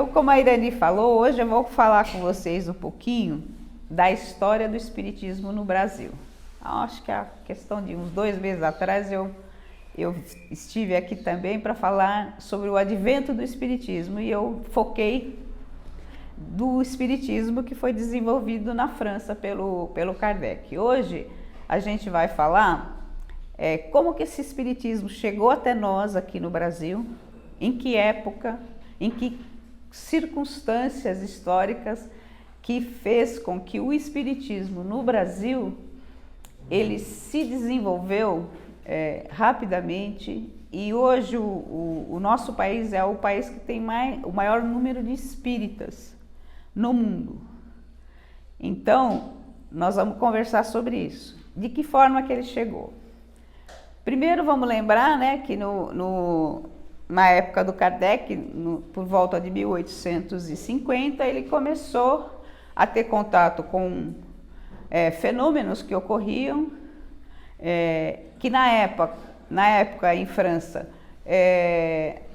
como a Irani falou, hoje eu vou falar com vocês um pouquinho da história do espiritismo no Brasil. Acho que a questão de uns 2 meses atrás eu estive aqui também para falar sobre o advento do espiritismo e eu foquei do espiritismo que foi desenvolvido na França pelo Kardec. Hoje a gente vai falar como que esse espiritismo chegou até nós aqui no Brasil, em que época, em que circunstâncias históricas que fez com que o espiritismo no Brasil ele se desenvolveu rapidamente e hoje o nosso país é o país que tem o maior número de espíritas no mundo. Então, nós vamos conversar sobre isso. De que forma que ele chegou? Primeiro vamos lembrar, né, que na época do Kardec, por volta de 1850, ele começou a ter contato com fenômenos que ocorriam, que na época em França,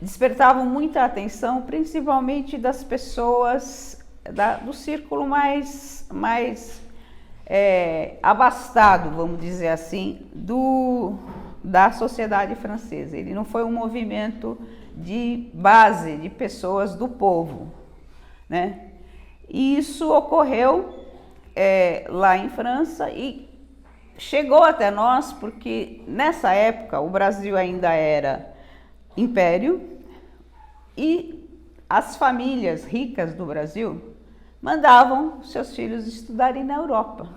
despertavam muita atenção, principalmente das pessoas do círculo mais abastado, vamos dizer assim, da sociedade francesa. Ele não foi um movimento de base, de pessoas do povo, né? E isso ocorreu lá em França e chegou até nós porque nessa época o Brasil ainda era império e as famílias ricas do Brasil mandavam seus filhos estudarem na Europa.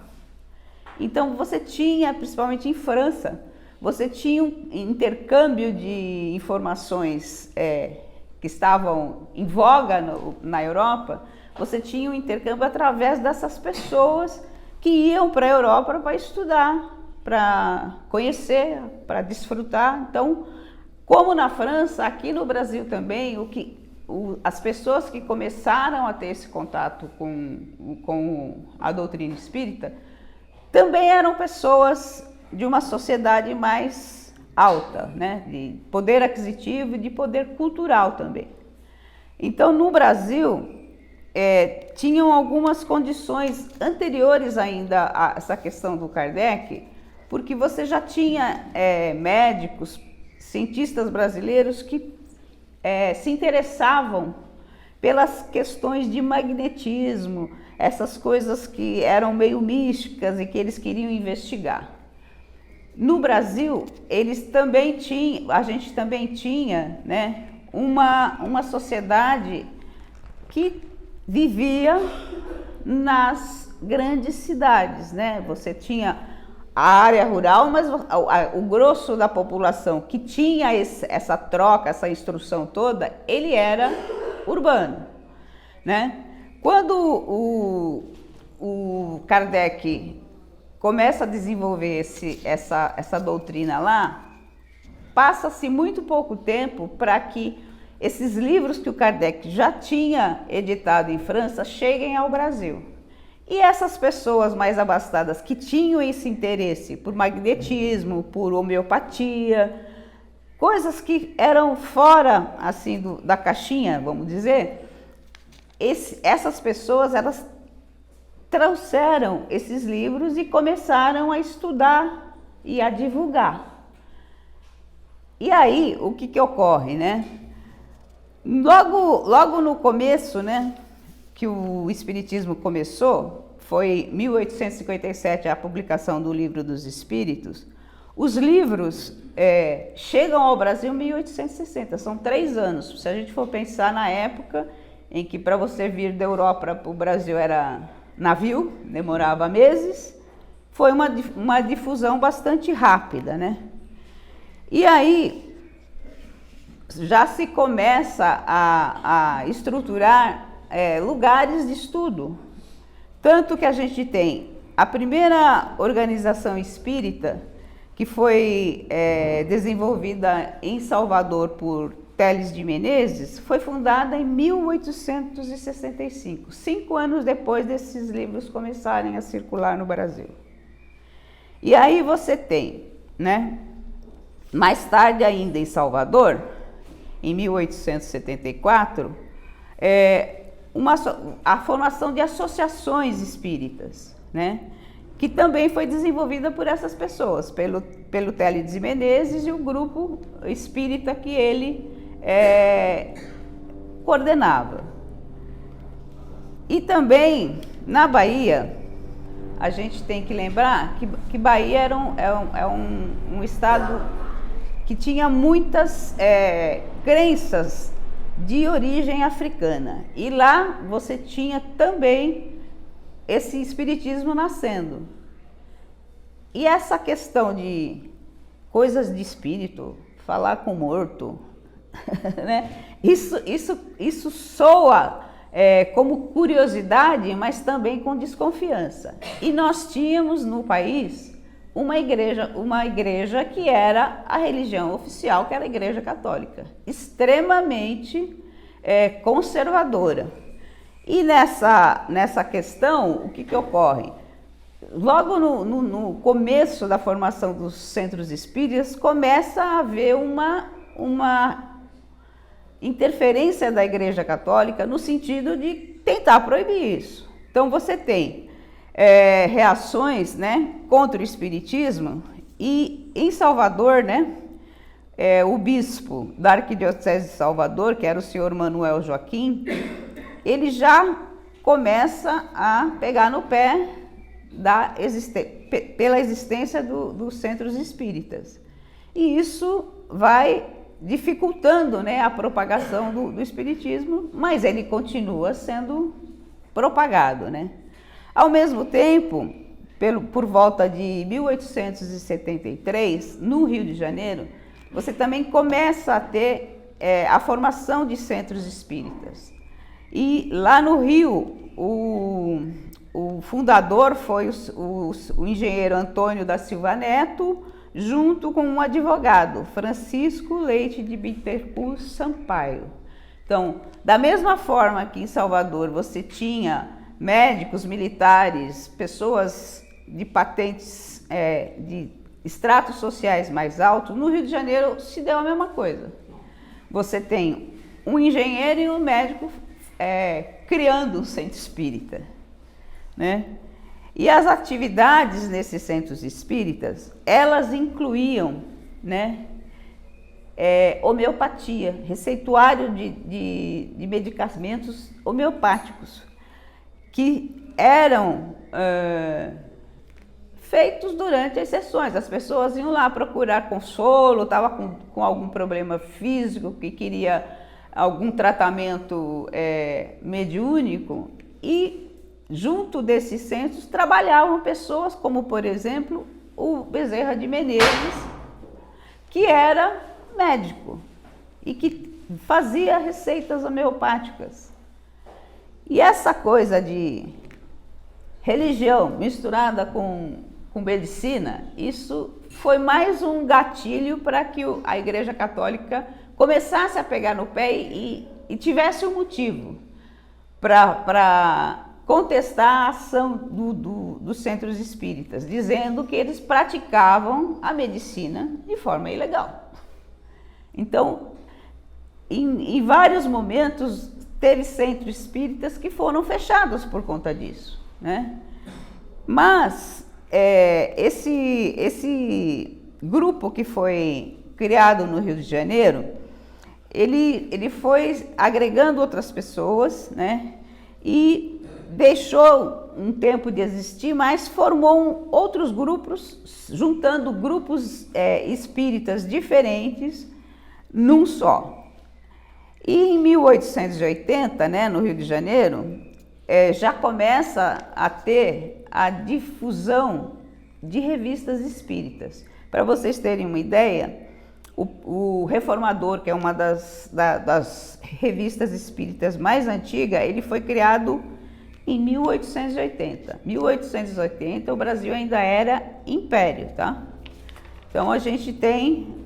Então você tinha, principalmente em França, você tinha um intercâmbio de informações que estavam em voga na Europa, você tinha um intercâmbio através dessas pessoas que iam para a Europa para estudar, para conhecer, para desfrutar. Então, como na França, aqui no Brasil também, as pessoas que começaram a ter esse contato com a doutrina espírita também eram pessoas de uma sociedade mais alta, né? De poder aquisitivo e de poder cultural também. Então, no Brasil, tinham algumas condições anteriores ainda a essa questão do Kardec, porque você já tinha médicos, cientistas brasileiros que se interessavam pelas questões de magnetismo, essas coisas que eram meio místicas e que eles queriam investigar. No Brasil, a gente também tinha, né, uma sociedade que vivia nas grandes cidades, né? Você tinha a área rural, mas o grosso da população que tinha essa troca, essa instrução toda, ele era urbano, né? Quando o Kardec começa a desenvolver essa doutrina lá, passa-se muito pouco tempo para que esses livros que o Kardec já tinha editado em França cheguem ao Brasil. E essas pessoas mais abastadas que tinham esse interesse por magnetismo, por homeopatia, coisas que eram fora assim da caixinha, vamos dizer, essas pessoas elas trouxeram esses livros e começaram a estudar e a divulgar. E aí, o que ocorre, né? Logo no começo, né, que o Espiritismo começou, foi 1857 a publicação do Livro dos Espíritos. Os livros chegam ao Brasil em 1860, são 3 anos. Se a gente for pensar na época em que para você vir da Europa para o Brasil era navio, demorava meses, foi uma difusão bastante rápida, né? E aí já se começa a estruturar lugares de estudo. Tanto que a gente tem a primeira organização espírita, que foi desenvolvida em Salvador por Teles de Menezes, foi fundada em 1865, 5 anos depois desses livros começarem a circular no Brasil. E aí você tem, né, mais tarde ainda em Salvador, em 1874, a formação de associações espíritas, né? Que também foi desenvolvida por essas pessoas, pelo Télides Menezes e o grupo espírita que ele coordenava. E também, na Bahia, a gente tem que lembrar que Bahia era um estado que tinha muitas crenças de origem africana. E lá você tinha também esse espiritismo nascendo. E essa questão de coisas de espírito, falar com morto, né? Isso soa como curiosidade, mas também com desconfiança. E nós tínhamos no país uma igreja que era a religião oficial, que era a Igreja Católica, extremamente conservadora. E nessa questão, o que ocorre? Logo no começo da formação dos centros espíritas, começa a haver uma interferência da Igreja Católica no sentido de tentar proibir isso. Então você tem reações, né, contra o espiritismo, e em Salvador, né, o bispo da Arquidiocese de Salvador, que era o senhor Manuel Joaquim, ele já começa a pegar no pé pela existência dos centros espíritas. E isso vai dificultando, né, a propagação do espiritismo, mas ele continua sendo propagado, né? Ao mesmo tempo, por volta de 1873, no Rio de Janeiro, você também começa a ter a formação de centros espíritas. E lá no Rio, o fundador foi o engenheiro Antônio da Silva Neto, junto com um advogado, Francisco Leite de Bittencourt Sampaio. Então, da mesma forma que em Salvador você tinha médicos, militares, pessoas de patentes, de estratos sociais mais altos, no Rio de Janeiro se deu a mesma coisa. Você tem um engenheiro e um médico criando um centro espírita, né? E as atividades nesses centros espíritas, elas incluíam, né, homeopatia, receituário de medicamentos homeopáticos, que eram feitos durante as sessões. As pessoas iam lá procurar consolo, estava com algum problema físico, que queria algum tratamento mediúnico, e junto desses centros trabalhavam pessoas como, por exemplo, o Bezerra de Menezes, que era médico e que fazia receitas homeopáticas. E essa coisa de religião misturada com medicina, isso foi mais um gatilho para que a Igreja Católica começasse a pegar no pé e tivesse um motivo para contestar a ação dos centros espíritas, dizendo que eles praticavam a medicina de forma ilegal. Então, em vários momentos, teve centros espíritas que foram fechados por conta disso, né? Mas esse grupo que foi criado no Rio de Janeiro, ele foi agregando outras pessoas, né? E deixou um tempo de existir, mas formou outros grupos, juntando grupos espíritas diferentes num só. E em 1880, né, no Rio de Janeiro, já começa a ter a difusão de revistas espíritas. Para vocês terem uma ideia, o Reformador, que é uma das revistas espíritas mais antigas, ele foi criado em 1880. 1880 o Brasil ainda era império, tá? Então a gente tem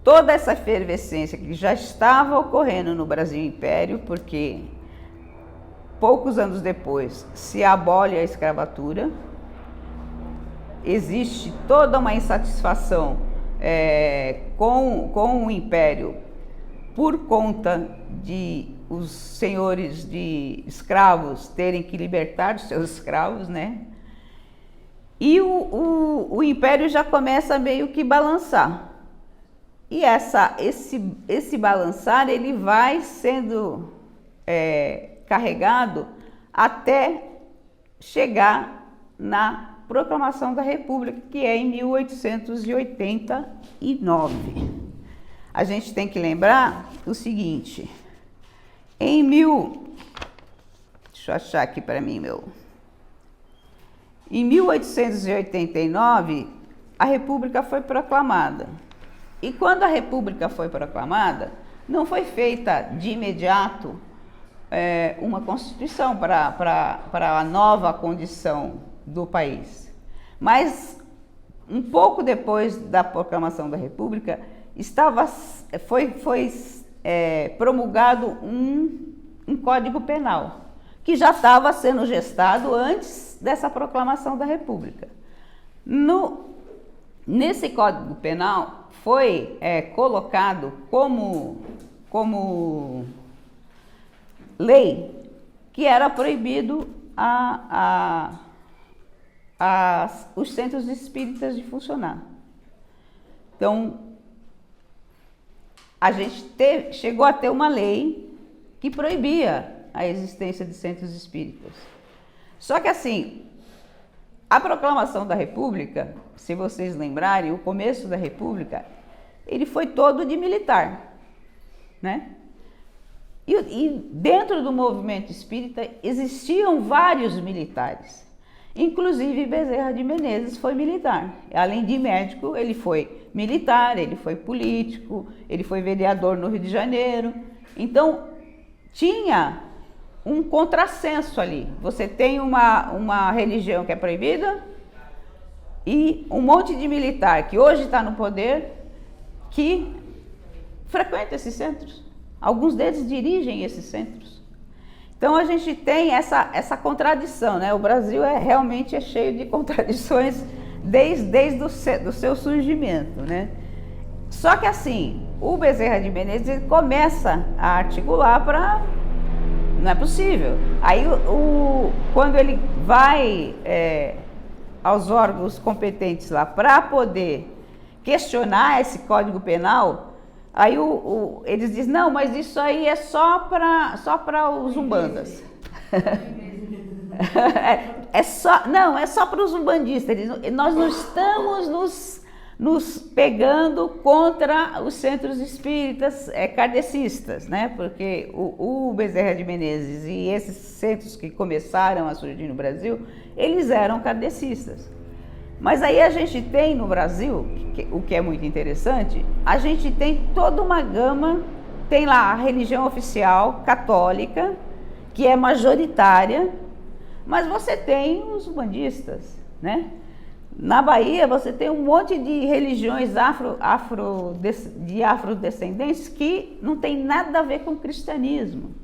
toda essa efervescência que já estava ocorrendo no Brasil Império, porque poucos anos depois se abole a escravatura, existe toda uma insatisfação com o Império por conta de os senhores de escravos terem que libertar os seus escravos, né? E o império já começa meio que balançar. E esse balançar, ele vai sendo carregado até chegar na Proclamação da República, que é em 1889. A gente tem que lembrar o seguinte, deixa eu achar aqui para mim, em 1889, a República foi proclamada. E quando a República foi proclamada, não foi feita de imediato uma Constituição para a nova condição do país. Mas, um pouco depois da proclamação da República, foi promulgado um Código Penal, que já estava sendo gestado antes dessa proclamação da República. Nesse Código Penal foi colocado como lei que era proibido os centros espíritas de funcionar. Então, a gente chegou a ter uma lei que proibia a existência de centros espíritas. Só que assim, a proclamação da República, se vocês lembrarem, o começo da República, ele foi todo de militar, né? E dentro do movimento espírita existiam vários militares. Inclusive Bezerra de Menezes foi militar. Além de médico, ele foi militar, ele foi político, ele foi vereador no Rio de Janeiro. Então, tinha um contrassenso ali. Você tem uma religião que é proibida e um monte de militar que hoje está no poder que frequenta esses centros. Alguns deles dirigem esses centros. Então a gente tem essa contradição, né? O Brasil realmente é cheio de contradições desde o seu surgimento, né? Só que assim, o Bezerra de Menezes ele começa a articular para... Não é possível. Aí quando ele vai aos órgãos competentes lá para poder questionar esse Código Penal, aí eles dizem, não, mas isso aí é só para os umbandas. É só para os umbandistas. Nós não estamos nos pegando contra os centros espíritas kardecistas, né? Porque o Bezerra de Menezes e esses centros que começaram a surgir no Brasil, eles eram kardecistas. Mas aí a gente tem no Brasil, o que é muito interessante, a gente tem toda uma gama, tem lá a religião oficial católica, que é majoritária, mas você tem os umbandistas, né? Na Bahia você tem um monte de religiões de afrodescendentes que não tem nada a ver com o cristianismo.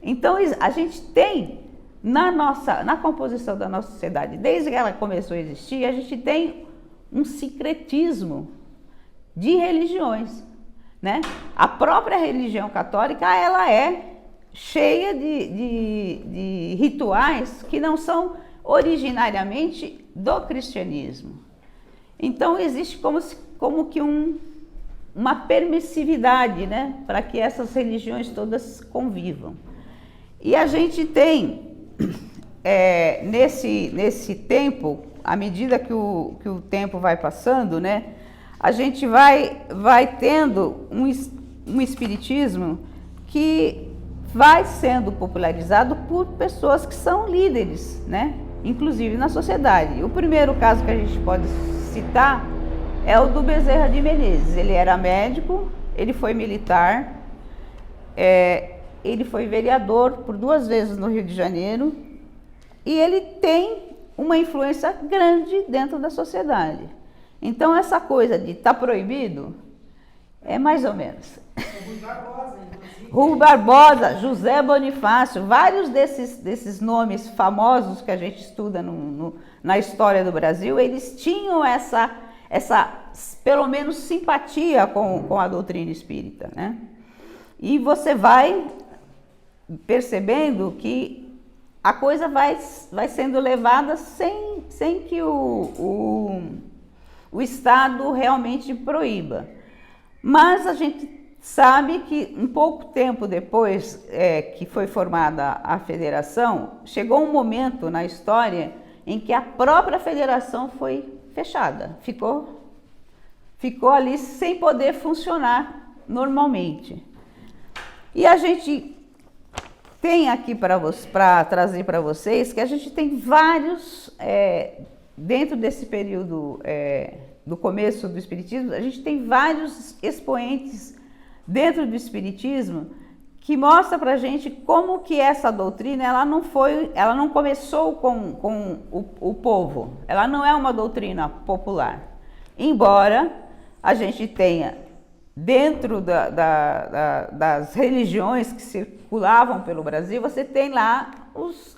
Então a gente tem na composição da nossa sociedade, desde que ela começou a existir, a gente tem um sincretismo de religiões, né? A própria religião católica, ela é cheia de rituais que não são originariamente do cristianismo. Então existe como que uma permissividade, né, para que essas religiões todas convivam. E a gente tem nesse tempo, à medida que o tempo vai passando, né, a gente vai tendo um espiritismo que vai sendo popularizado por pessoas que são líderes, né, inclusive na sociedade. O primeiro caso que a gente pode citar é o do Bezerra de Menezes. Ele era médico, ele foi militar, ele foi vereador por 2 vezes no Rio de Janeiro e ele tem uma influência grande dentro da sociedade. Então essa coisa de estar proibido é mais ou menos. Rui Barbosa, José Bonifácio, vários desses nomes famosos que a gente estuda na história do Brasil, eles tinham essa pelo menos simpatia com a doutrina espírita, né? E você vai percebendo que a coisa vai sendo levada sem que o Estado realmente proíba. Mas a gente sabe que um pouco tempo depois que foi formada a federação, chegou um momento na história em que a própria federação foi fechada, ficou ali sem poder funcionar normalmente. E a gente tem aqui para trazer para vocês que a gente tem vários, dentro desse período do começo do Espiritismo, a gente tem vários expoentes dentro do Espiritismo que mostra para a gente como que essa doutrina ela não começou com o povo, ela não é uma doutrina popular, embora a gente tenha dentro das religiões que circulavam pelo Brasil, você tem lá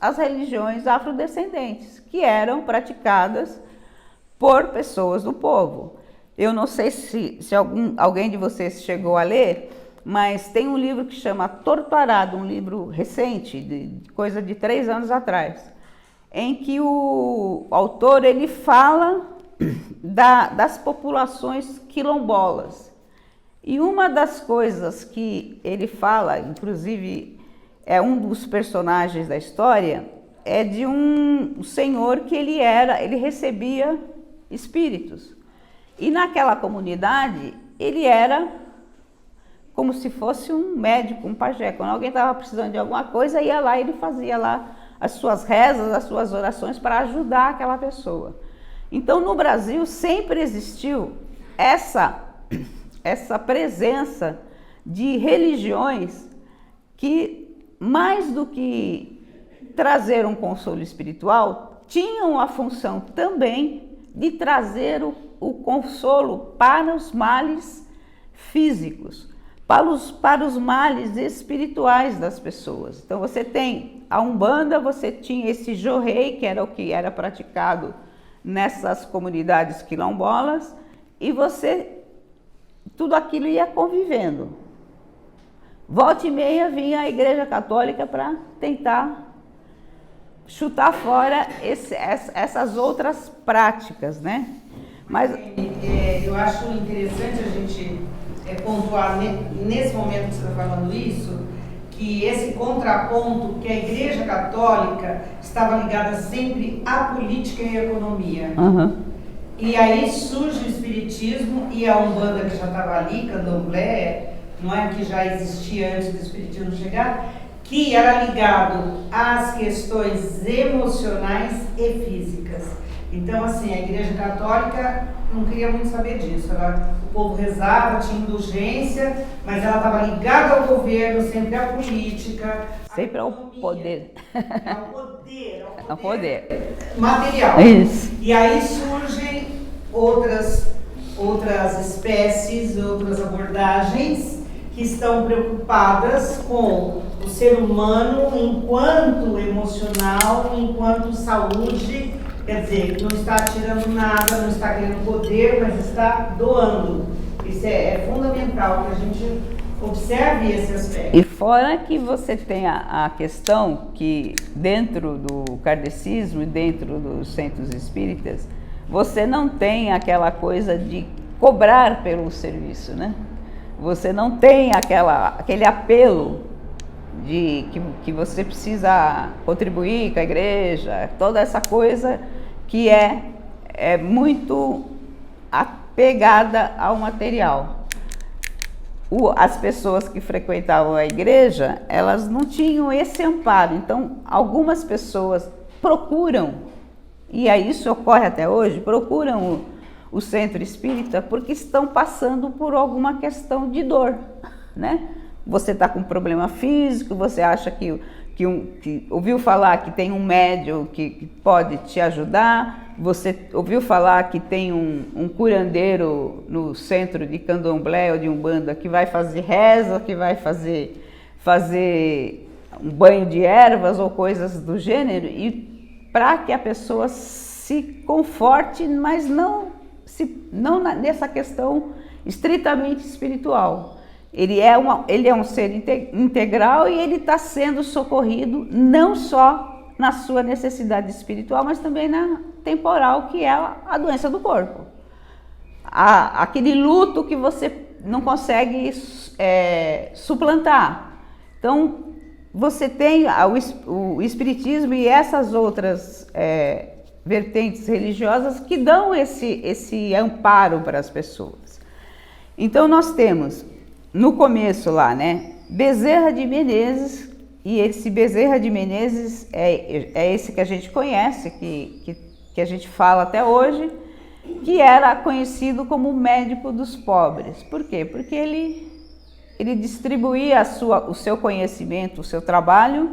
as religiões afrodescendentes, que eram praticadas por pessoas do povo. Eu não sei se alguém de vocês chegou a ler, mas tem um livro que chama Torto Arado, um livro recente, de coisa de 3 anos atrás, em que o autor ele fala das populações quilombolas. E uma das coisas que ele fala, inclusive é um dos personagens da história, é de um senhor que ele recebia espíritos. E naquela comunidade, ele era como se fosse um médico, um pajé. Quando alguém estava precisando de alguma coisa, ia lá e ele fazia lá as suas rezas, as suas orações para ajudar aquela pessoa. Então, no Brasil, sempre existiu essa presença de religiões que, mais do que trazer um consolo espiritual, tinham a função também de trazer o consolo para os males físicos, para os males espirituais das pessoas. Então você tem a Umbanda, você tinha esse jorrei, que era o que era praticado nessas comunidades quilombolas, e tudo aquilo ia convivendo. Volta e meia vinha a Igreja Católica para tentar chutar fora essas outras práticas, né? Mas eu acho interessante a gente pontuar nesse momento que você está falando isso, que esse contraponto que a Igreja Católica estava ligada sempre à política e à economia. Uhum. E aí surge o Espiritismo e a Umbanda, que já estava ali, Candomblé, não é, que já existia antes do Espiritismo chegar, que era ligado às questões emocionais e físicas. Então, assim, a Igreja Católica não queria muito saber disso. O povo rezava, tinha indulgência, mas ela estava ligada ao governo, sempre à política. Sempre ao poder. Ao poder material. Isso. E aí surgem outras espécies, outras abordagens que estão preocupadas com o ser humano enquanto emocional, enquanto saúde, quer dizer, não está tirando nada, não está querendo poder, mas está doando. Isso é fundamental que a gente observe esse aspecto. E fora que você tem a questão que dentro do kardecismo e dentro dos centros espíritas, você não tem aquela coisa de cobrar pelo serviço, né? Você não tem aquele apelo de que você precisa contribuir com a igreja, toda essa coisa que é muito apegada ao material. As pessoas que frequentavam a igreja, elas não tinham esse amparo. Então, algumas pessoas procuram, e isso ocorre até hoje, procuram o centro espírita porque estão passando por alguma questão de dor, né? Você está com um problema físico, você acha que ouviu falar que tem um médium que pode te ajudar, você ouviu falar que tem um curandeiro no centro de Candomblé ou de Umbanda que vai fazer reza, que vai fazer um banho de ervas ou coisas do gênero, e para que a pessoa se conforte, mas não nessa questão estritamente espiritual. Ele é um ser integral e ele está sendo socorrido não só na sua necessidade espiritual, mas também na temporal, que é a doença do corpo. Aquele luto que você não consegue suplantar. Então, você tem o espiritismo e essas outras vertentes religiosas que dão esse amparo para as pessoas. Então, nós temos, no começo lá, né, Bezerra de Menezes, e esse Bezerra de Menezes é esse que a gente conhece, que a gente fala até hoje, que era conhecido como o médico dos pobres. Por quê? Porque ele distribuía o seu conhecimento, o seu trabalho,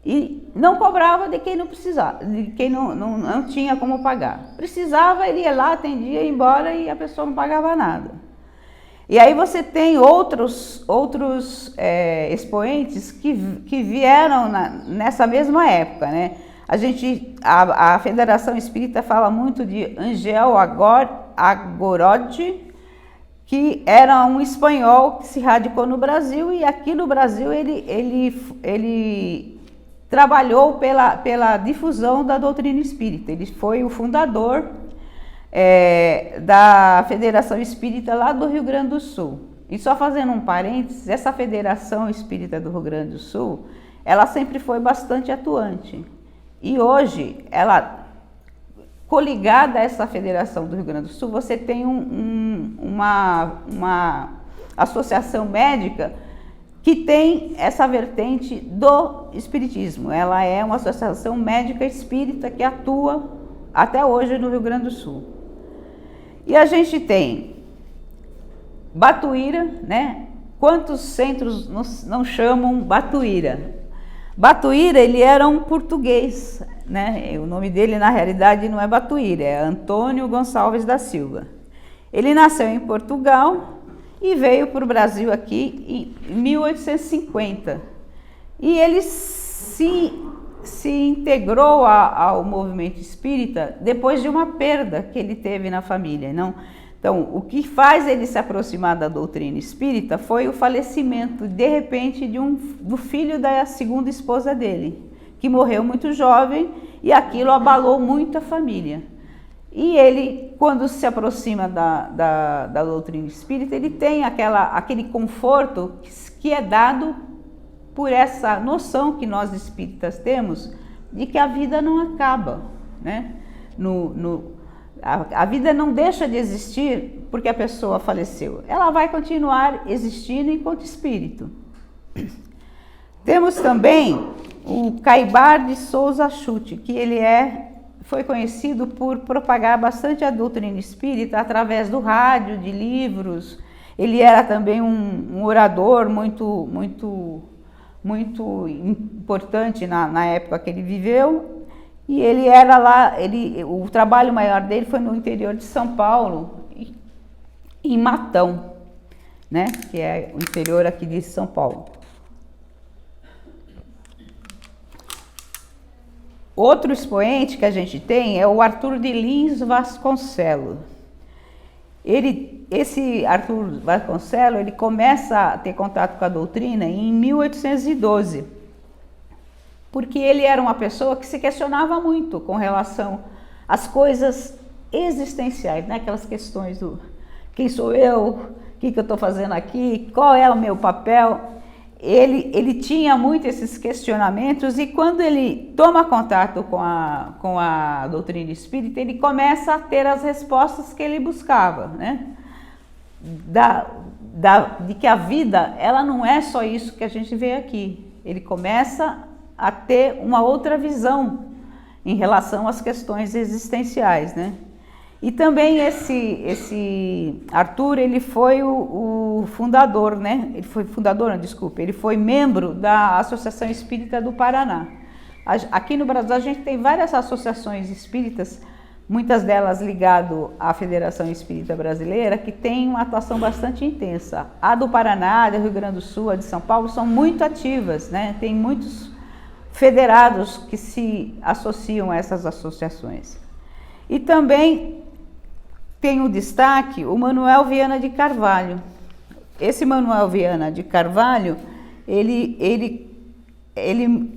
e não cobrava de quem não precisava, de quem não tinha como pagar. Precisava, ele ia lá, atendia, ia embora e a pessoa não pagava nada. E aí você tem outros expoentes que vieram nessa mesma época, né? A Federação Espírita fala muito de Angel Agorod, que era um espanhol que se radicou no Brasil, e aqui no Brasil ele trabalhou pela difusão da doutrina espírita. Ele foi o fundador da Federação Espírita lá do Rio Grande do Sul. E só fazendo um parênteses, essa Federação Espírita do Rio Grande do Sul, ela sempre foi bastante atuante. E hoje, ela, coligada a essa Federação do Rio Grande do Sul, você tem uma associação médica que tem essa vertente do espiritismo. Ela é uma associação médica espírita que atua até hoje no Rio Grande do Sul. E a gente tem Batuíra, né? Quantos centros não chamam Batuíra? Batuíra, ele era um português, né? O nome dele, na realidade, não é Batuíra, é Antônio Gonçalves da Silva. Ele nasceu em Portugal e veio para o Brasil aqui em 1850. E ele se integrou ao movimento espírita depois de uma perda que ele teve na família. Então, o que faz ele se aproximar da doutrina espírita foi o falecimento, de repente, do filho da segunda esposa dele, que morreu muito jovem, e aquilo abalou muito a família. E ele, quando se aproxima da doutrina espírita, ele tem aquele conforto que é dado por essa noção que nós espíritas temos de que a vida não acaba, né? A vida não deixa de existir porque a pessoa faleceu. Ela vai continuar existindo enquanto espírito. Temos também o Caibar de Souza Chute, que ele foi conhecido por propagar bastante a doutrina espírita através do rádio, de livros. Ele era também um orador muito importante na época que ele viveu. E ele era lá, o trabalho maior dele foi no interior de São Paulo, em Matão, né? Que é o interior aqui de São Paulo. Outro expoente que a gente tem é o Arthur de Lins Vasconcelos. Esse Arthur Vasconcelos, ele começa a ter contato com a doutrina em 1812. Porque ele era uma pessoa que se questionava muito com relação às coisas existenciais, né? Aquelas questões do quem sou eu, o que eu estou fazendo aqui, qual é o meu papel. Ele tinha muito esses questionamentos, e quando ele toma contato com a doutrina espírita, ele começa a ter as respostas que ele buscava, né? De que a vida, ela não é só isso que a gente vê aqui. Ele começa a ter uma outra visão em relação às questões existenciais, né? E também esse Arthur, ele foi o fundador, né? Ele foi membro da Associação Espírita do Paraná. Aqui no Brasil a gente tem várias associações espíritas, muitas delas ligadas à Federação Espírita Brasileira, que tem uma atuação bastante intensa. A do Paraná, a do Rio Grande do Sul, a de São Paulo são muito ativas, né? Tem muitos federados que se associam a essas associações. E também tem o destaque o Manuel Viana de Carvalho. esse Manuel Viana de Carvalho, ele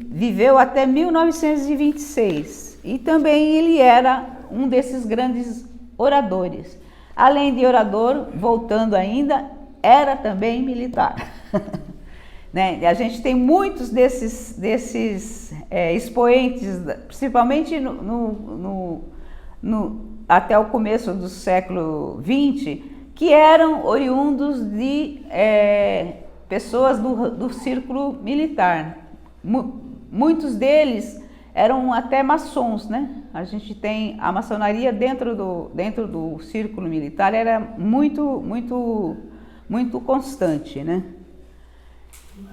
viveu até 1926 e também ele era um desses grandes oradores. Além de orador, voltando ainda, era também militar. Né? A gente tem muitos desses expoentes, principalmente até o começo do século XX, que eram oriundos de pessoas do círculo militar. Muitos deles eram até maçons, né? A gente tem a maçonaria dentro do círculo militar, era muito constante, né?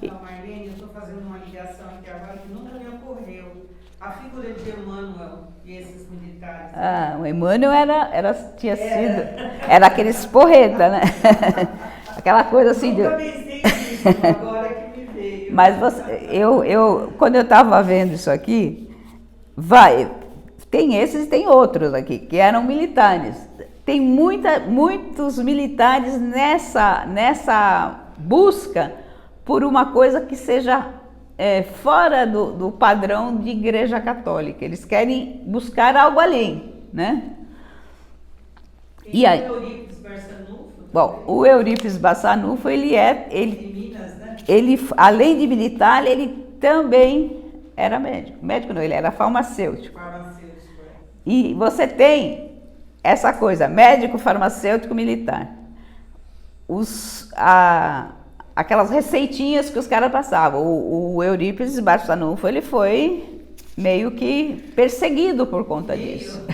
Então, Marlene, eu estou fazendo uma ligação aqui agora que nunca me ocorreu. A figura de Emmanuel e esses militares. Ah, o Emmanuel era aqueles porreta, né? Aquela coisa assim. Nunca pensei nisso, agora que me veio. Mas quando eu estava vendo isso aqui, tem esses e tem outros aqui, que eram militares. Tem muitos militares nessa busca por uma coisa que seja fora do padrão de igreja católica. Eles querem buscar algo além, né? E aí, o Eurípides Barçanufo? Bom, o Eurípides Barçanufo, Em Minas, né? ele, além de militar, ele também era médico. Médico não, ele era farmacêutico. E você tem essa coisa, médico, farmacêutico, militar. Aquelas receitinhas que os caras passavam. O Eurípides Barçanufo, ele foi meio que perseguido por conta disso.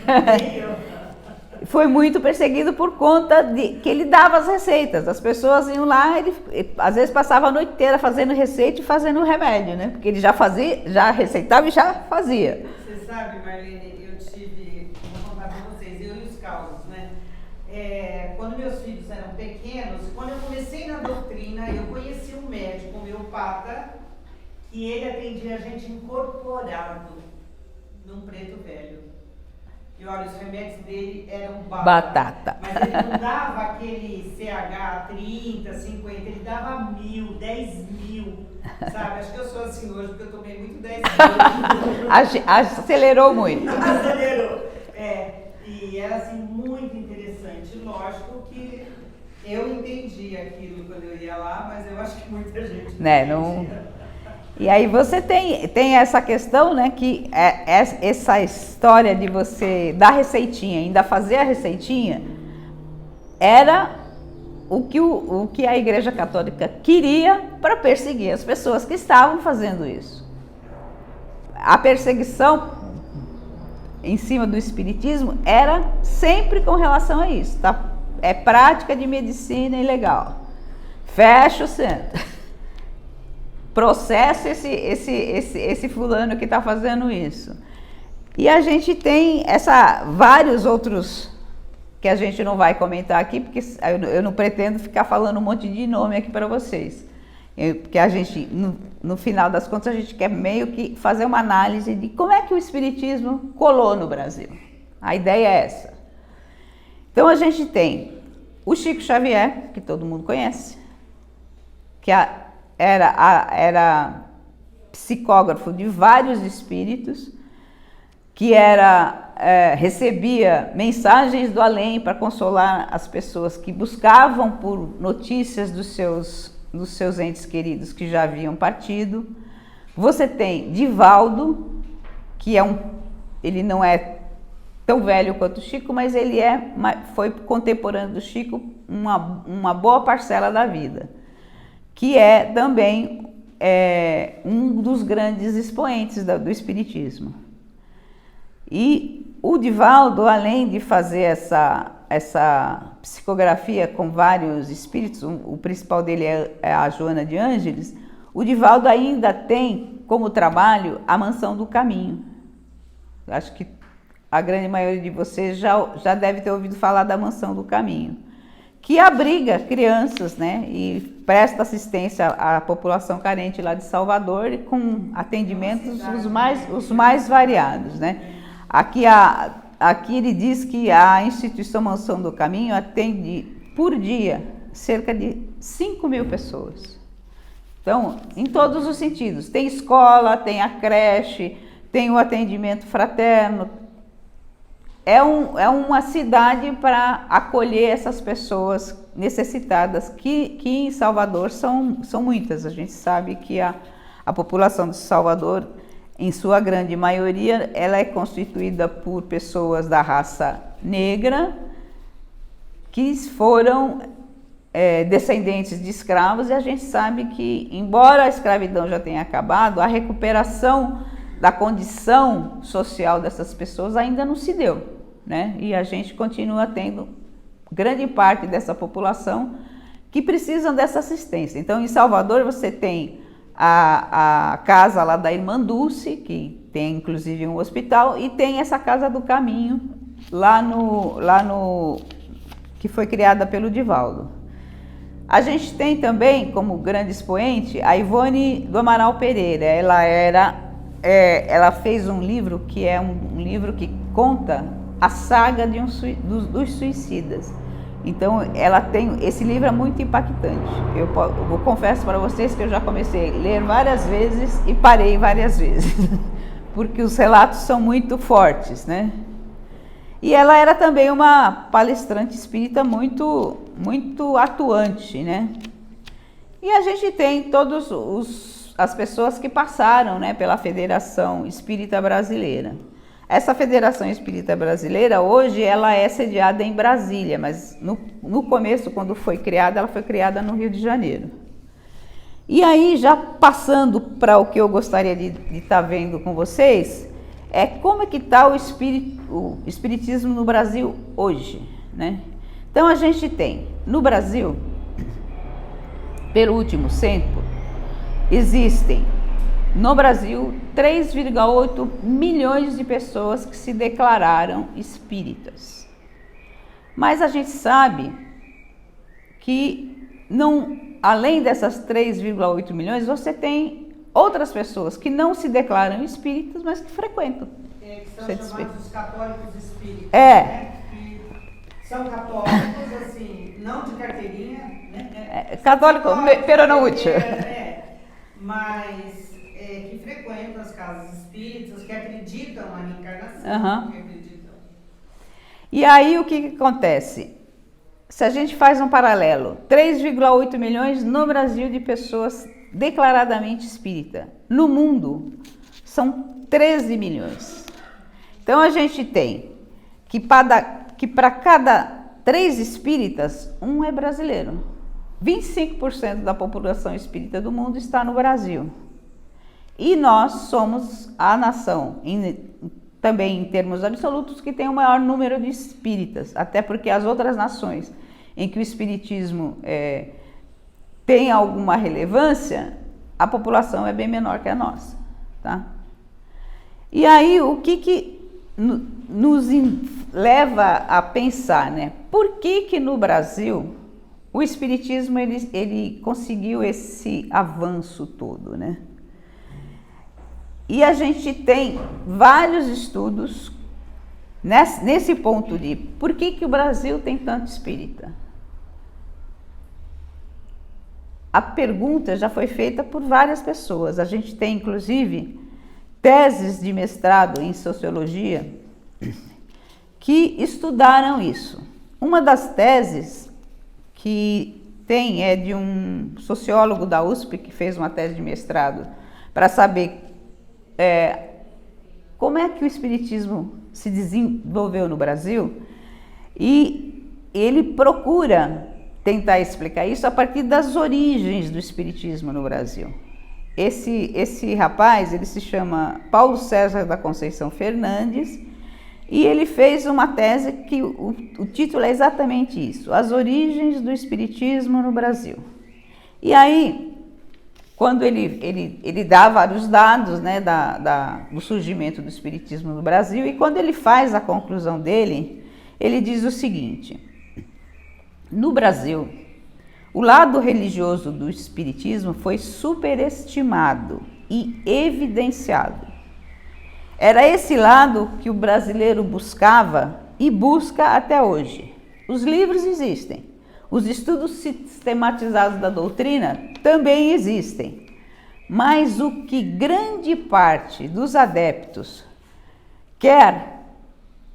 Foi muito perseguido por conta de que ele dava as receitas. As pessoas iam lá, ele às vezes passava a noite inteira fazendo receita e fazendo remédio, né? Porque ele já receitava e já fazia. Você sabe, Marlene, vou contar para vocês, eu e os causos, né? Quando meus filhos eram pequenos, quando eu comecei na doutrina, eu conheci um médico homeopata que ele atendia a gente incorporado num preto velho. E olha, os remédios dele eram batata. Mas ele não dava aquele CH 30, 50, ele dava 1000, 10.000, sabe? Acho que eu sou assim hoje porque eu tomei muito 10.000. Acelerou muito. Acelerou. E era assim muito interessante. Lógico que eu entendi aquilo quando eu ia lá, mas eu acho que muita gente não entendia. E aí você tem essa questão, né, que essa história de você dar receitinha, ainda fazer a receitinha, era o que a Igreja Católica queria para perseguir as pessoas que estavam fazendo isso. A perseguição em cima do espiritismo era sempre com relação a isso, tá? É prática de medicina ilegal. Fecha o centro. Processo esse fulano que está fazendo isso. E a gente tem vários outros que a gente não vai comentar aqui, porque eu não pretendo ficar falando um monte de nome aqui para vocês. Porque a gente, no final das contas, a gente quer meio que fazer uma análise de como é que o espiritismo colou no Brasil. A ideia é essa. Então a gente tem o Chico Xavier, que todo mundo conhece, que era psicógrafo de vários espíritos, que recebia mensagens do além para consolar as pessoas que buscavam por notícias dos seus entes queridos que já haviam partido. Você tem Divaldo, que ele não é tão velho quanto o Chico, mas ele foi contemporâneo do Chico uma boa parcela da vida, que é também um dos grandes expoentes do espiritismo. E o Divaldo, além de fazer essa psicografia com vários espíritos, o principal dele é a Joana de Ângeles, o Divaldo ainda tem como trabalho a Mansão do Caminho. Acho que a grande maioria de vocês já deve ter ouvido falar da Mansão do Caminho, que abriga crianças, né, e presta assistência à população carente lá de Salvador, com atendimentos os mais variados, né. Aqui ele diz que a instituição Mansão do Caminho atende por dia cerca de 5.000 pessoas. Então, em todos os sentidos, tem escola, tem a creche, tem o atendimento fraterno. É uma cidade para acolher essas pessoas necessitadas, que em Salvador são muitas. A gente sabe que a população de Salvador, em sua grande maioria, ela é constituída por pessoas da raça negra, que foram descendentes de escravos, e a gente sabe que, embora a escravidão já tenha acabado, a recuperação da condição social dessas pessoas ainda não se deu, né? E a gente continua tendo grande parte dessa população que precisam dessa assistência. Então, em Salvador, você tem a casa lá da Irmã Dulce, que tem inclusive um hospital, e tem essa Casa do Caminho, lá no que foi criada pelo Divaldo. A gente tem também, como grande expoente, a Ivone do Amaral Pereira. Ela fez um livro que é um livro que conta a saga dos suicidas. Então, esse livro é muito impactante. Eu confesso para vocês que eu já comecei a ler várias vezes e parei várias vezes, porque os relatos são muito fortes, né? E ela era também uma palestrante espírita muito atuante, né? E a gente tem todas as pessoas que passaram, né, pela Federação Espírita Brasileira. Essa Federação Espírita Brasileira, hoje, ela é sediada em Brasília, mas no começo, quando foi criada, ela foi criada no Rio de Janeiro. E aí, já passando para o que eu gostaria de estar vendo com vocês, como é que está o espiritismo no Brasil hoje, né? Então, a gente tem, no Brasil, pelo último censo, existem, no Brasil, 3,8 milhões de pessoas que se declararam espíritas. Mas a gente sabe que, além dessas 3,8 milhões, você tem outras pessoas que não se declaram espíritas, mas que frequentam. Que são chamados os católicos espíritas. Né? Que são católicos, assim, não de carteirinha, né? Católico peronomútil. Mas que frequentam as casas espíritas, que acreditam na reencarnação, que acreditam. E aí o que acontece? Se a gente faz um paralelo, 3,8 milhões no Brasil de pessoas declaradamente espírita. No mundo, são 13 milhões. Então, a gente tem que para cada 3 espíritas, um é brasileiro. 25% da população espírita do mundo está no Brasil. E nós somos a nação, também em termos absolutos, que tem o maior número de espíritas. Até porque as outras nações em que o espiritismo tem alguma relevância, a população é bem menor que a nossa, tá? E aí, o que nos leva a pensar, né? Por que no Brasil o espiritismo ele conseguiu esse avanço todo, né? E a gente tem vários estudos nesse ponto de por que o Brasil tem tanto espírita. A pergunta já foi feita por várias pessoas. A gente tem, inclusive, teses de mestrado em sociologia que estudaram isso. Uma das teses que tem é de um sociólogo da USP que fez uma tese de mestrado para saber como é que o espiritismo se desenvolveu no Brasil, e ele procura tentar explicar isso a partir das origens do espiritismo no Brasil. Esse rapaz, ele se chama Paulo César da Conceição Fernandes, e ele fez uma tese que o título é exatamente isso: As origens do espiritismo no Brasil. E aí, quando ele dá vários dados, né, do surgimento do espiritismo no Brasil, e quando ele faz a conclusão dele, ele diz o seguinte: no Brasil, o lado religioso do espiritismo foi superestimado e evidenciado. Era esse lado que o brasileiro buscava e busca até hoje. Os livros existem, Os estudos sistematizados da doutrina também existem, mas o que grande parte dos adeptos quer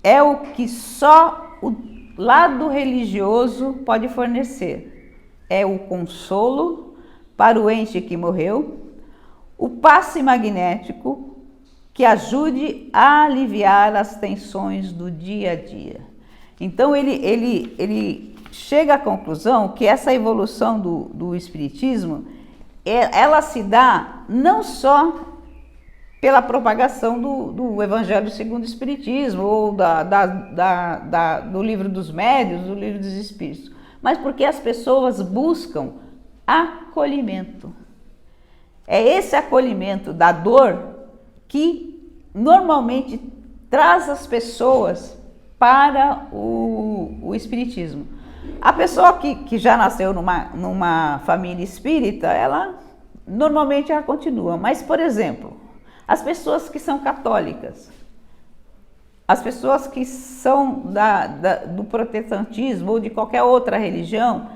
é o que só o lado religioso pode fornecer. É o consolo para o ente que morreu, o passe magnético que ajude a aliviar as tensões do dia a dia. Então ele chega à conclusão que essa evolução do espiritismo, ela se dá não só pela propagação do Evangelho segundo o Espiritismo, ou do Livro dos Médiuns, do Livro dos Espíritos, mas porque as pessoas buscam acolhimento. É esse acolhimento da dor que normalmente traz as pessoas para o Espiritismo. A pessoa que já nasceu numa família espírita, ela normalmente ela continua, mas, por exemplo, as pessoas que são católicas, as pessoas que são do protestantismo ou de qualquer outra religião,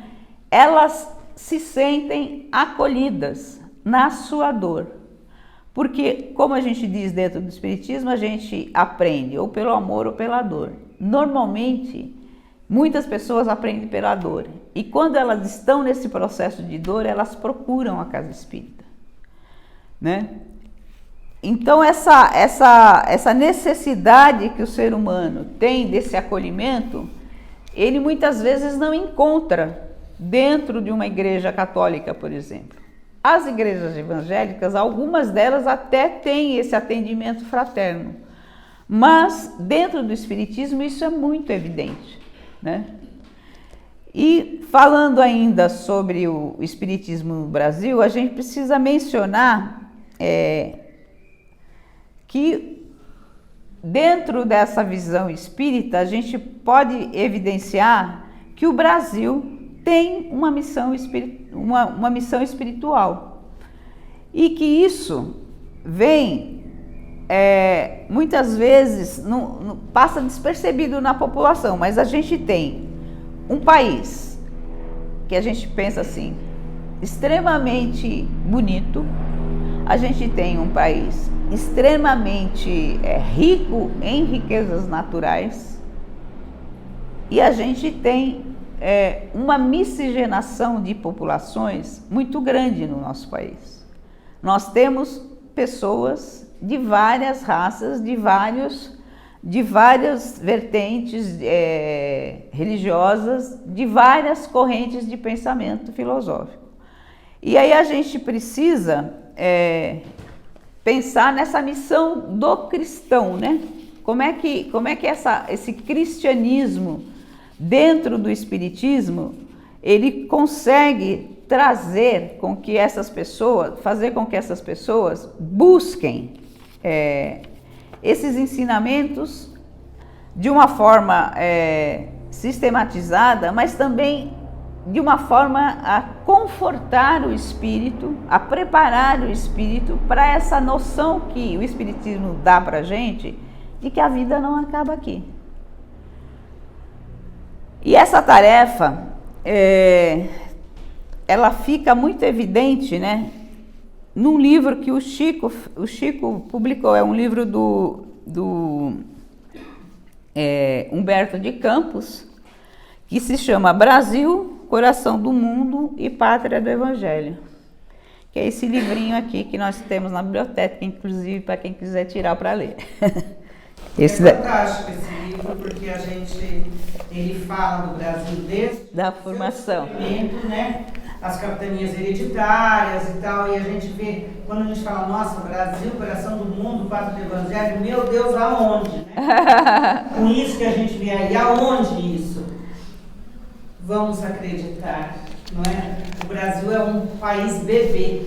elas se sentem acolhidas na sua dor. Porque, como a gente diz dentro do Espiritismo, a gente aprende ou pelo amor ou pela dor. Normalmente, muitas pessoas aprendem pela dor. E quando elas estão nesse processo de dor, elas procuram a casa espírita, né? Então, essa necessidade que o ser humano tem desse acolhimento, ele muitas vezes não encontra dentro de uma igreja católica, por exemplo. As igrejas evangélicas, algumas delas até têm esse atendimento fraterno, mas dentro do Espiritismo isso é muito evidente, né? E falando ainda sobre o Espiritismo no Brasil, a gente precisa mencionar que dentro dessa visão espírita, a gente pode evidenciar que o Brasil tem uma missão espiritual e que isso vem, muitas vezes, passa despercebido na população, mas a gente tem um país que a gente pensa assim, extremamente bonito, a gente tem um país extremamente rico em riquezas naturais e a gente tem uma miscigenação de populações muito grande no nosso país. Nós temos pessoas de várias raças, de várias vertentes religiosas, de várias correntes de pensamento filosófico. E aí a gente precisa pensar nessa missão do cristão, né? Como é que esse cristianismo dentro do espiritismo, ele consegue fazer com que essas pessoas busquem esses ensinamentos de uma forma sistematizada, mas também de uma forma a confortar o espírito, a preparar o espírito para essa noção que o espiritismo dá para a gente de que a vida não acaba aqui. E essa tarefa, ela fica muito evidente, né, num livro que o Chico publicou, é um livro do Humberto de Campos, que se chama Brasil, Coração do Mundo e Pátria do Evangelho, que é esse livrinho aqui que nós temos na biblioteca, inclusive para quem quiser tirar para ler. É fantástico esse livro, porque ele fala do Brasil desde da formação, né? As capitanias hereditárias e tal, e a gente vê, quando a gente fala, nossa, Brasil, coração do mundo, pátria do Evangelho, meu Deus, aonde? Né? Com isso que a gente vê aí, aonde isso? Vamos acreditar, não é? O Brasil é um país bebê,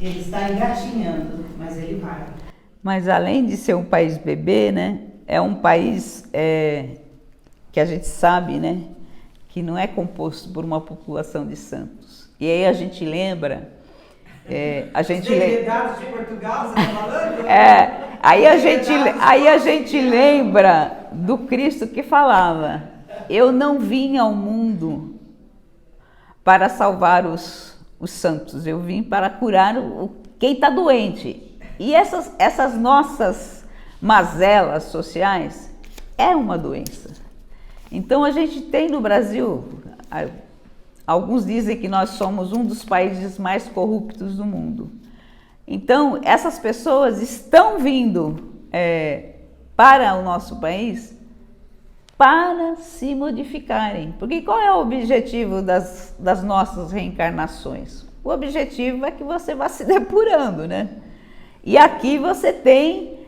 ele está engatinhando, mas ele vai. Mas além de ser um país bebê, né, é um país que a gente sabe, né, que não é composto por uma população de santos. E aí a gente lembra, de Portugal, você está falando? aí a gente lembra do Cristo que falava: eu não vim ao mundo para salvar os santos, eu vim para curar quem está doente. E essas nossas mazelas sociais é uma doença. Então a gente tem no Brasil, alguns dizem que nós somos um dos países mais corruptos do mundo. Então essas pessoas estão vindo para o nosso país para se modificarem. Porque qual é o objetivo das nossas reencarnações? O objetivo é que você vá se depurando, né? E aqui você tem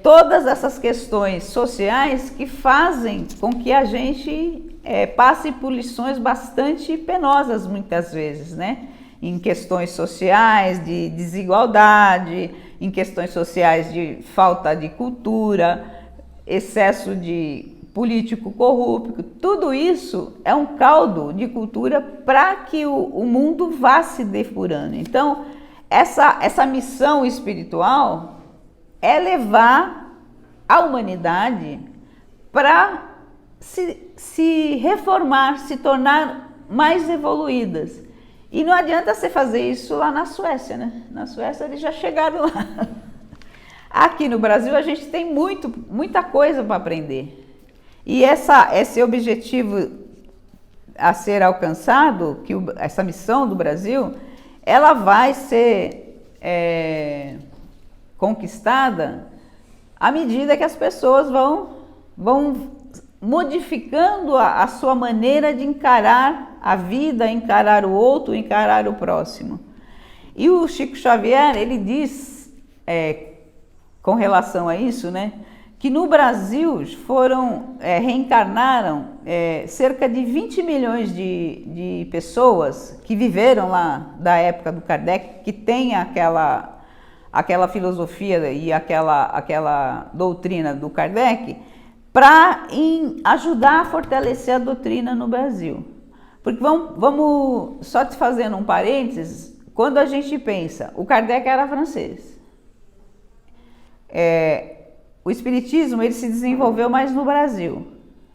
todas essas questões sociais que fazem com que a gente passe por lições bastante penosas muitas vezes, né? Em questões sociais de desigualdade, em questões sociais de falta de cultura, excesso de político corrupto, tudo isso é um caldo de cultura para que o mundo vá se depurando. Então, essa missão espiritual é levar a humanidade para se reformar, se tornar mais evoluídas. E não adianta você fazer isso lá na Suécia, né? Na Suécia eles já chegaram lá. Aqui no Brasil a gente tem muita coisa para aprender. E esse objetivo a ser alcançado, essa missão do Brasil, ela vai ser conquistada à medida que as pessoas vão modificando a sua maneira de encarar a vida, encarar o outro, encarar o próximo. E o Chico Xavier, ele diz, com relação a isso, né, que no Brasil reencarnaram cerca de 20 milhões de pessoas que viveram lá da época do Kardec, que tem aquela filosofia e aquela doutrina do Kardec, para ajudar a fortalecer a doutrina no Brasil. Porque vamos só te fazendo um parênteses, quando a gente pensa, o Kardec era francês. O espiritismo ele se desenvolveu mais no Brasil.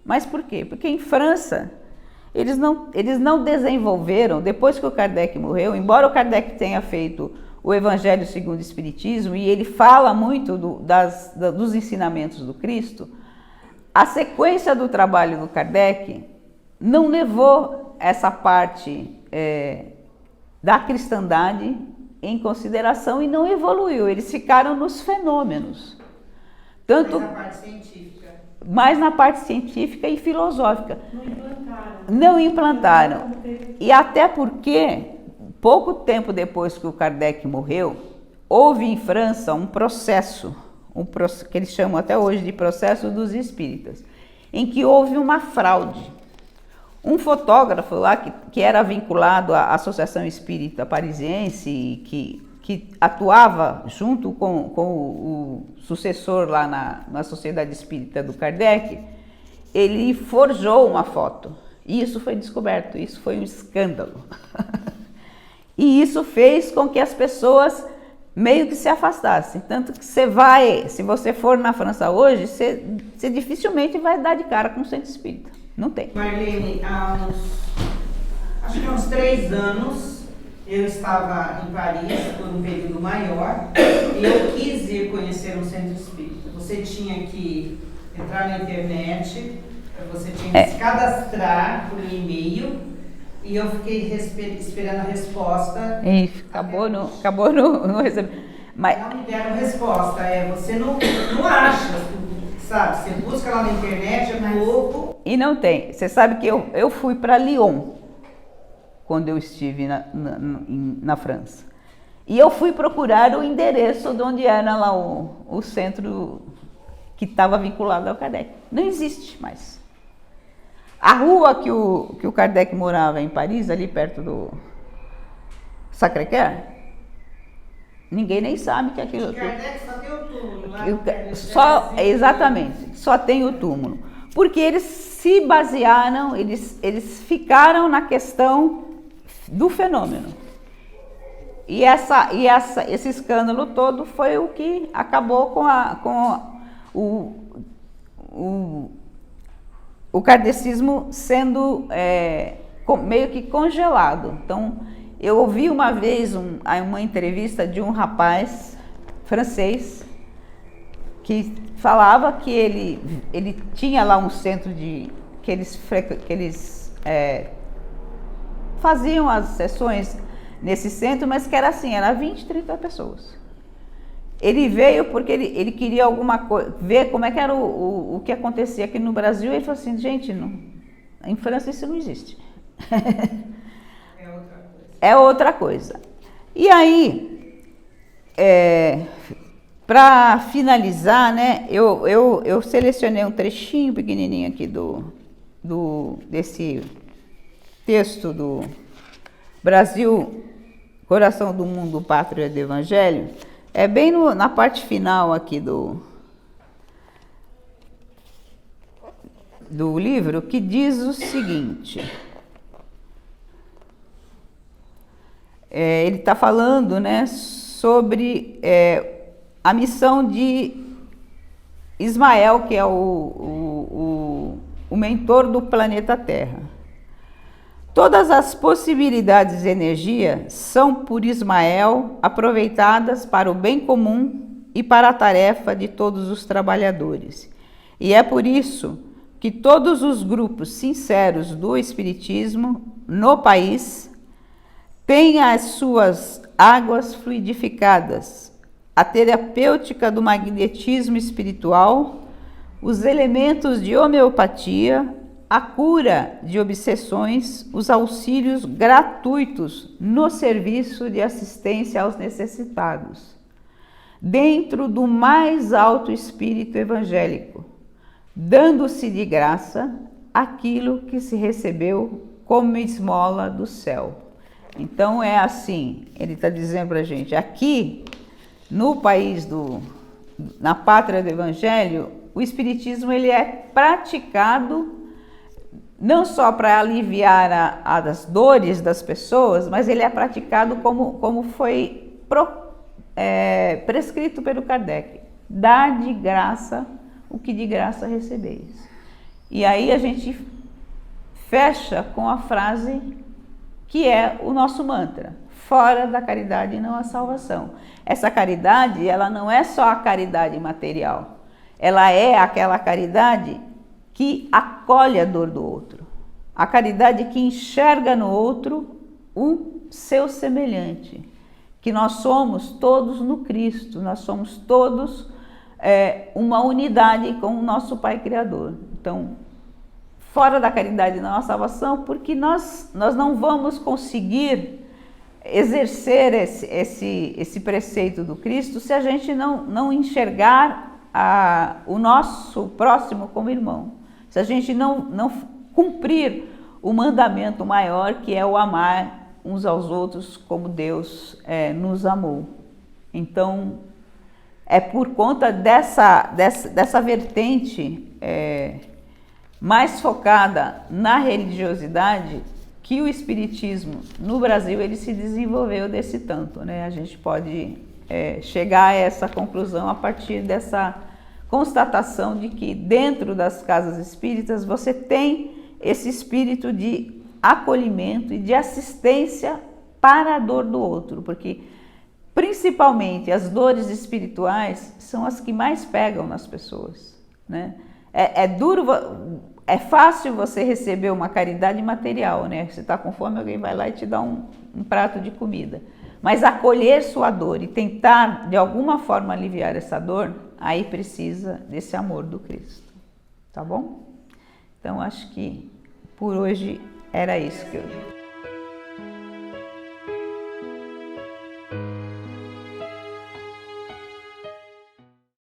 Mas por quê? Porque em França eles não desenvolveram, depois que o Kardec morreu, embora o Kardec tenha feito o Evangelho segundo o Espiritismo, e ele fala muito dos ensinamentos do Cristo, a sequência do trabalho do Kardec não levou essa parte da cristandade em consideração e não evoluiu, eles ficaram nos fenômenos. Tanto mais na parte científica. Mais na parte científica e filosófica. Não implantaram. E até porque, pouco tempo depois que o Kardec morreu, houve em França um processo que eles chamam até hoje de processo dos espíritas, em que houve uma fraude. Um fotógrafo lá que era vinculado à Associação Espírita Parisiense, que atuava junto com o sucessor lá na Sociedade Espírita do Kardec, ele forjou uma foto. E isso foi descoberto, isso foi um escândalo. E isso fez com que as pessoas meio que se afastassem. Tanto que se você for na França hoje, você dificilmente vai dar de cara com o centro espírita. Não tem. Marlene, acho que há uns 3 anos, eu estava em Paris por um período maior e eu quis ir conhecer um centro espírita. Você tinha que entrar na internet, você tinha que se cadastrar por e-mail e eu fiquei esperando a resposta. E acabou não recebendo. Mas não me deram resposta. Você não acha, sabe? Você busca lá na internet, é pouco. E não tem. Você sabe que eu fui para Lyon quando eu estive na França. E eu fui procurar o endereço de onde era lá o centro que estava vinculado ao Kardec. Não existe mais. A rua que o Kardec morava em Paris, ali perto do Sacré-Cœur, ninguém nem sabe que aquilo... Kardec só tem o túmulo lá. Exatamente, só tem o túmulo. Porque eles se basearam, eles ficaram na questão do fenômeno. E esse escândalo todo foi o que acabou com o kardecismo sendo meio que congelado. Então, eu ouvi uma vez uma entrevista de um rapaz francês que falava que ele tinha lá um centro que eles faziam as sessões nesse centro, mas que era assim, era 20, 30 pessoas. Ele veio porque ele queria alguma coisa, ver como é que era o que acontecia aqui no Brasil. Ele falou assim, gente, em França isso não existe. É outra coisa. E aí, para finalizar, né, eu selecionei um trechinho pequenininho aqui desse texto do Brasil, Coração do Mundo, Pátria do Evangelho. É bem na parte final aqui do livro, que diz o seguinte. Ele está falando, né, sobre a missão de Ismael, que é o mentor do planeta Terra. Todas as possibilidades de energia são, por Ismael, aproveitadas para o bem comum e para a tarefa de todos os trabalhadores. E é por isso que todos os grupos sinceros do Espiritismo no país têm as suas águas fluidificadas, a terapêutica do magnetismo espiritual, os elementos de homeopatia, a cura de obsessões, os auxílios gratuitos no serviço de assistência aos necessitados, dentro do mais alto espírito evangélico, dando-se de graça aquilo que se recebeu como esmola do céu. Então é assim, ele está dizendo para a gente, aqui no país na pátria do Evangelho, o Espiritismo ele é praticado não só para aliviar as dores das pessoas, mas ele é praticado como foi prescrito pelo Kardec. Dar de graça o que de graça recebeis. E aí a gente fecha com a frase que é o nosso mantra: fora da caridade não há salvação. Essa caridade, ela não é só a caridade material. Ela é aquela caridade que acolhe a dor do outro. A caridade que enxerga no outro o seu semelhante. Que nós somos todos no Cristo, nós somos todos uma unidade com o nosso Pai Criador. Então, fora da caridade não há salvação, porque nós não vamos conseguir exercer esse preceito do Cristo se a gente não enxergar o nosso próximo como irmão. Se a gente não cumprir o mandamento maior, que é o amar uns aos outros como Deus nos amou. Então, é por conta dessa vertente mais focada na religiosidade que o Espiritismo no Brasil ele se desenvolveu desse tanto, né? A gente pode chegar a essa conclusão a partir dessa constatação de que dentro das casas espíritas você tem esse espírito de acolhimento e de assistência para a dor do outro, porque principalmente as dores espirituais são as que mais pegam nas pessoas, né? É fácil você receber uma caridade material, né? Você está com fome, alguém vai lá e te dá um prato de comida. Mas acolher sua dor e tentar, de alguma forma, aliviar essa dor, aí precisa desse amor do Cristo. Tá bom? Então, acho que por hoje era isso que eu...